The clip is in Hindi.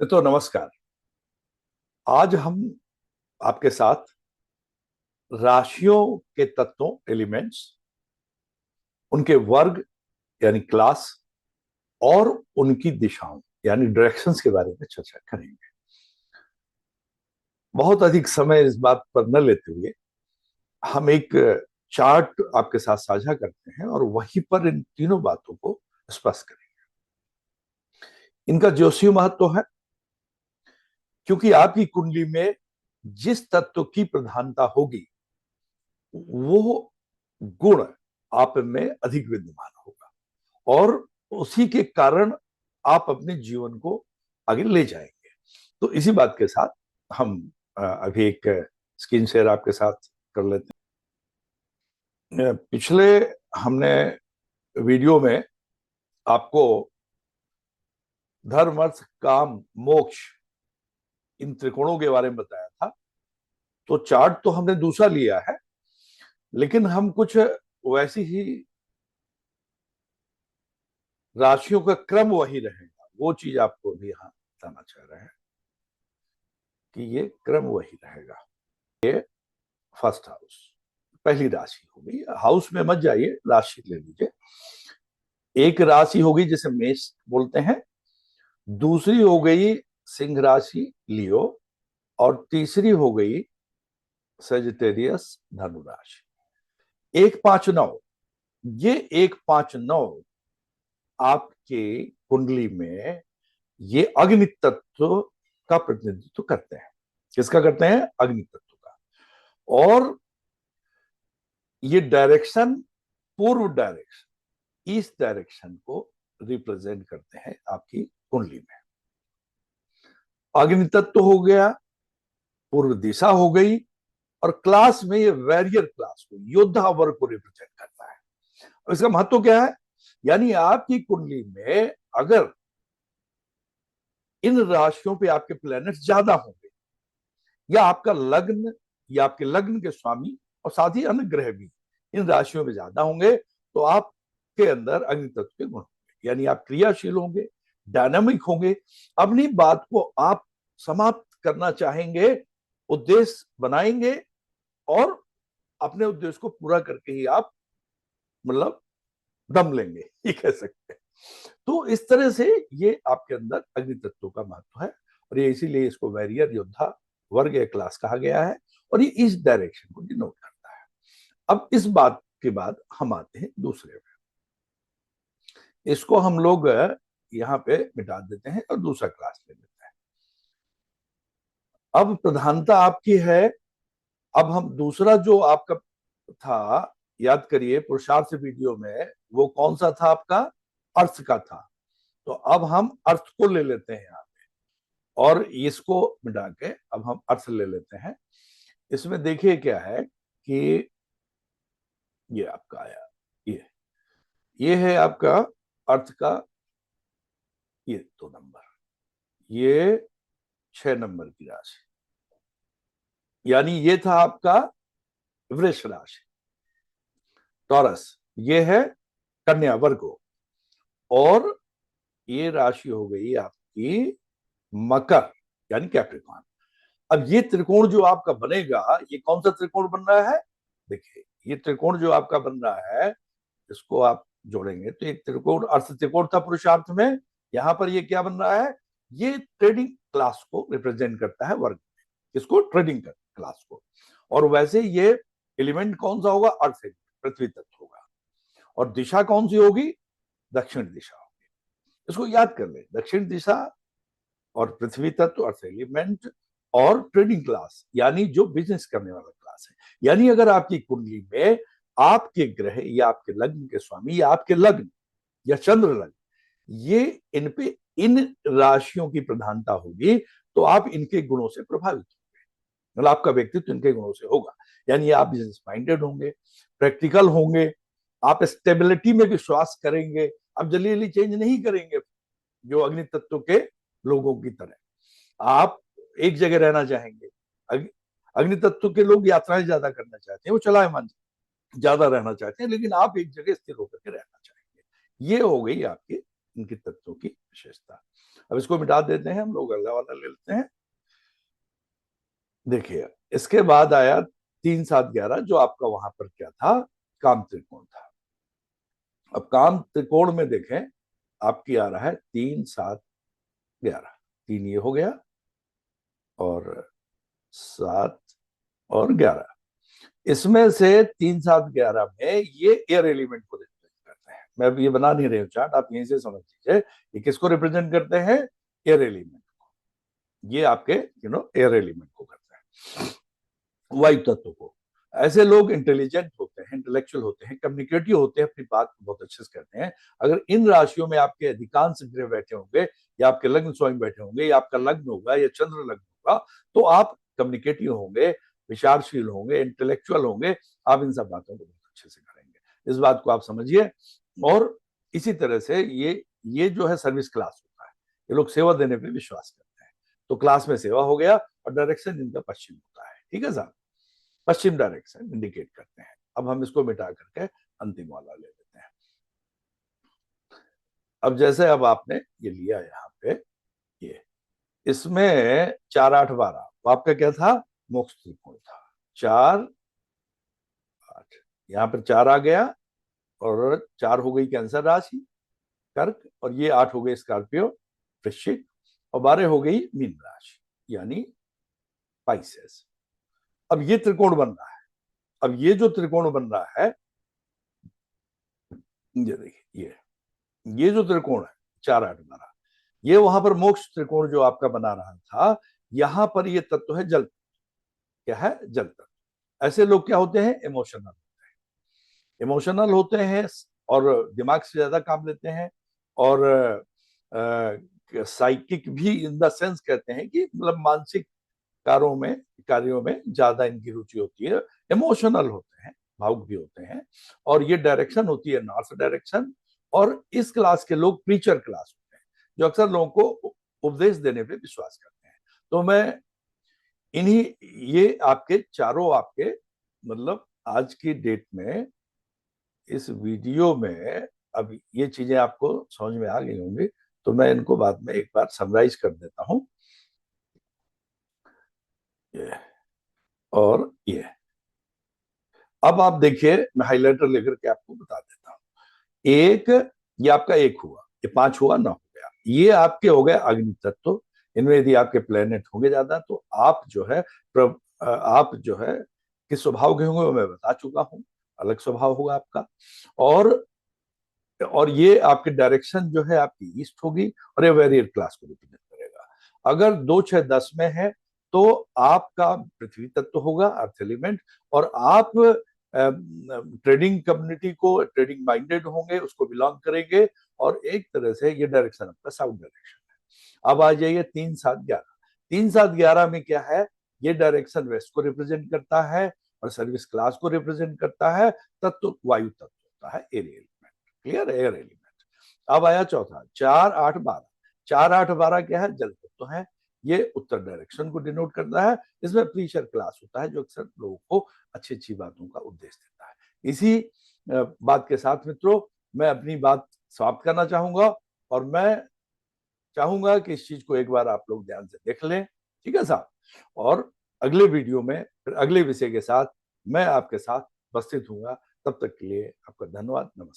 तो नमस्कार। आज हम आपके साथ राशियों के तत्वों एलिमेंट्स, उनके वर्ग यानी क्लास और उनकी दिशाओं यानी डायरेक्शंस के बारे में चर्चा करेंगे। बहुत अधिक समय इस बात पर न लेते हुए हम एक चार्ट आपके साथ साझा करते हैं और वहीं पर इन तीनों बातों को स्पष्ट करेंगे। इनका ज्योतिषीय महत्व है क्योंकि आपकी कुंडली में जिस तत्व की प्रधानता होगी वो गुण आप में अधिक विद्यमान होगा और उसी के कारण आप अपने जीवन को आगे ले जाएंगे। तो इसी बात के साथ हम अभी एक स्क्रीन शेयर आपके साथ कर लेते हैं। पिछले हमने वीडियो में आपको धर्म अर्थ काम मोक्ष इन त्रिकोणों के बारे में बताया था। तो चार्ट तो हमने दूसरा लिया है, लेकिन हम कुछ वैसी ही राशियों का क्रम वही रहेगा, वो चीज आपको भी यहाँ बताना चाह रहे हैं कि ये क्रम वही रहेगा। ये फर्स्ट हाउस पहली राशि होगी। हाउस में मत जाइए, राशि ले लीजिए। एक राशि होगी जिसे मेष बोलते हैं, दूसरी हो गई सिंह राशि लियो, और तीसरी हो गई सेजिटेरियस धनु राशि। 1 5 9, ये 1 5 9 आपके कुंडली में ये अग्नि तत्व का प्रतिनिधित्व करते हैं। किसका करते हैं? अग्नि तत्व का। और ये डायरेक्शन, पूर्व डायरेक्शन, इस डायरेक्शन को रिप्रेजेंट करते हैं आपकी कुंडली में। अग्नि तत्व हो गया, पूर्व दिशा हो गई, और क्लास में ये वैरियर क्लास को, योद्धा वर्ग को रिप्रेजेंट करता है। इसका महत्व क्या है? यानी आपकी कुंडली में अगर इन राशियों पे आपके प्लैनेट्स ज्यादा होंगे, या आपका लग्न या आपके लग्न के स्वामी और साथ ही अन्य ग्रह भी इन राशियों में ज्यादा होंगे, तो आपके अंदर अग्नि तत्व के गुण होंगे। यानी आप क्रियाशील होंगे, डायनामिक होंगे, अपनी बात को आप समाप्त करना चाहेंगे, उद्देश्य बनाएंगे और अपने उद्देश्य को पूरा करके ही आप मतलब दम लेंगे, ये कह सकते हैं। तो इस तरह से ये आपके अंदर अग्नि तत्व का महत्व है, और ये इसीलिए इसको वैरियर योद्धा वर्ग या क्लास कहा गया है, और ये इस डायरेक्शन को डिनोट करता है। अब इस बात के बाद हम आते हैं दूसरे में। इसको हम लोग यहाँ पे मिटा देते हैं और दूसरा क्लास ले लेते हैं। अब प्रधानता आपकी है। अब हम दूसरा जो आपका था, याद करिए पुरुषार्थ वीडियो में, वो कौन सा था आपका? अर्थ का था। तो अब हम अर्थ को ले लेते हैं यहाँ पे, और इसको मिटा के अब हम अर्थ ले लेते हैं। इसमें देखिए क्या है कि ये आपका आया, ये है आपका अर्थ का ये 2 नंबर, ये 6 नंबर की राशि, यानी ये था आपका वृष राशि, टॉरस, ये है कन्या वर्गो, और ये राशि हो गई आपकी मकर यानी कैप्रिकॉर्न। अब ये त्रिकोण जो आपका बनेगा, ये कौन सा त्रिकोण बन रहा है? देखिए, ये त्रिकोण जो आपका बन रहा है, इसको आप जोड़ेंगे तो एक त्रिकोण अर्थ त्रिकोण था पुरुषार्थ में। यहां पर ये क्या बन रहा है? ये ट्रेडिंग क्लास को रिप्रेजेंट करता है, वर्ग में इसको ट्रेडिंग क्लास को। और वैसे ये एलिमेंट कौन सा होगा? अर्थ, पृथ्वी तत्व होगा। और दिशा कौन सी होगी? दक्षिण दिशा होगी। इसको याद कर ले, दक्षिण दिशा और पृथ्वी तत्व, अर्थ एलिमेंट, और ट्रेडिंग क्लास यानी जो बिजनेस करने वाला क्लास है। यानी अगर आपकी कुंडली में आपके ग्रह या आपके लग्न के स्वामी या आपके लग्न या चंद्र लग्न, ये इन पे इन राशियों की प्रधानता होगी, तो आप इनके गुणों से प्रभावित होंगे। मतलब आपका व्यक्तित्व इनके गुणों से होगा। यानी आप बिजनेस माइंडेड होंगे, प्रैक्टिकल होंगे, आप स्टेबिलिटी में विश्वास करेंगे, आप जल्दी जल्दी चेंज नहीं करेंगे जो अग्नि तत्व के लोगों की तरह। आप एक जगह रहना चाहेंगे। अग्नि तत्व के लोग यात्राएं ज्यादा करना चाहते हैं, वो चलायमान ज्यादा रहना चाहते हैं, लेकिन आप एक जगह स्थिर होकर के रहना चाहेंगे। ये हो गई आपकी इनकी तत्वों की विशेषता। अब इसको मिटा देते हैं, हम लोग अगला वाला ले लेते हैं। देखिए, इसके बाद आया 3 7 11, जो आपका वहां पर क्या था, काम त्रिकोण था। अब काम त्रिकोण में देखें, आपकी आ रहा है 3 7 11, 3 ये हो गया और 7 और 11। इसमें से 3 7 11 में ये एयर एलिमेंट को रिप्रेजेंट करते हैं। मैं अब ये बना नहीं रही हूं चार्ट, आप यहीं से समझ लीजिए ये किसको रिप्रेजेंट करते हैं, एयर एलिमेंट को। ये आपके एयर एलिमेंट को करते हैं, वायु तत्व को। ऐसे लोग इंटेलिजेंट होते हैं, इंटेलेक्चुअल होते हैं, कम्युनिकेटिव होते हैं, अपनी बात को बहुत अच्छे से करते हैं। अगर इन राशियों में आपके अधिकांश ग्रह बैठे होंगे, या आपके लग्न स्वयं बैठे होंगे, या आपका लग्न होगा, या चंद्र लग्न होगा, तो आप कम्युनिकेटिव होंगे, विचारशील होंगे, इंटेलेक्चुअल होंगे। आप इन सब बातों को बहुत अच्छे से करेंगे, इस बात को आप समझिए। और इसी तरह से ये जो है सर्विस क्लास होता है, ये लोग सेवा देने पे विश्वास करते हैं। तो क्लास में सेवा हो गया, और डायरेक्शन इनका पश्चिम होता है। ठीक है साहब, पश्चिम डायरेक्शन इंडिकेट करते हैं। अब हम इसको मिटा करके अंतिम वाला ले लेते हैं। अब जैसे अब आपने ये लिया यहाँ पे, ये इसमें 4 8 12, तो आपका क्या था, मोक्ष त्रिकोण था। 4 8, यहाँ पर 4 आ गया, और 4 हो गई कैंसर राशि कर्क, और ये 8 हो गई स्कॉर्पियो वृश्चिक, और 12 हो गई मीन राशि यानी पाइसेस। अब ये त्रिकोण बन रहा है। अब ये जो त्रिकोण बन रहा है, ये देखिए, ये जो त्रिकोण है 4 8 12, ये वहां पर मोक्ष त्रिकोण जो आपका बना रहा था, यहां पर ये तत्व है जल। क्या है, जल तत्व। ऐसे लोग क्या होते हैं, इमोशनल होते हैं, इमोशनल होते हैं, और दिमाग से ज्यादा काम लेते हैं, और साइकिक भी इन द सेंस कहते हैं कि मतलब मानसिक कार्यों में ज्यादा इनकी रुचि होती है। इमोशनल होते हैं, भावुक भी होते हैं, और ये डायरेक्शन होती है नॉर्थ डायरेक्शन। और इस क्लास के लोग प्रीचर क्लास होते हैं, जो अक्सर लोगों को उपदेश देने पे विश्वास करते हैं। तो मैं इन्हीं, ये आपके चारों आपके मतलब आज की डेट में इस वीडियो में, अब ये चीजें आपको समझ में आ गई होंगी, तो मैं इनको बाद में एक बार समराइज कर देता हूं। ये और ये, अब आप देखिए, मैं हाइलाइटर लेकर के आपको बता देता हूं। एक, ये आपका एक हुआ, ये 5 हुआ, 9 हो गया। ये आपके हो गए अग्नि तत्व। इनमें यदि आपके प्लेनेट होंगे ज्यादा, तो आप जो है आप जो है किस स्वभाव के होंगे वो मैं बता चुका हूं, अलग स्वभाव होगा आपका। और ये आपकी डायरेक्शन जो है आपकी ईस्ट होगी, और ये वेरियर क्लास को रिप्रेजेंट करेगा। अगर 2 6 10 में है, तो आपका पृथ्वी तत्व होगा, अर्थ एलिमेंट। और आप ट्रेडिंग कम्युनिटी को, ट्रेडिंग माइंडेड होंगे, उसको बिलोंग करेंगे। और एक तरह से ये डायरेक्शन आपका साउथ डायरेक्शन है। अब आ जाइए 3 7 11। 3 7 11 में क्या है, ये डायरेक्शन वेस्ट को रिप्रेजेंट करता है, और सर्विस क्लास को रिप्रेजेंट करता है। तत्व वायु तत्व होता है, एरियल। Clear, air element. अब आया चौथा, 4 8 12। 4 8 12 क्या है, जल तत्व तो है। ये उत्तर डायरेक्शन को डिनोट करता है। इसमें प्रीशर क्लास होता है, जो अक्सर लोगों को अच्छी अच्छी बातों का उपदेश देता है। इसी बात के साथ मित्रों, मैं अपनी बात समाप्त करना चाहूंगा, और मैं चाहूंगा कि इस चीज को एक बार आप लोग ध्यान से देख लें। ठीक है साहब, और अगले वीडियो में फिर अगले विषय के साथ मैं आपके साथ उपस्थित हूंगा। तब तक के लिए आपका धन्यवाद, नमस्कार।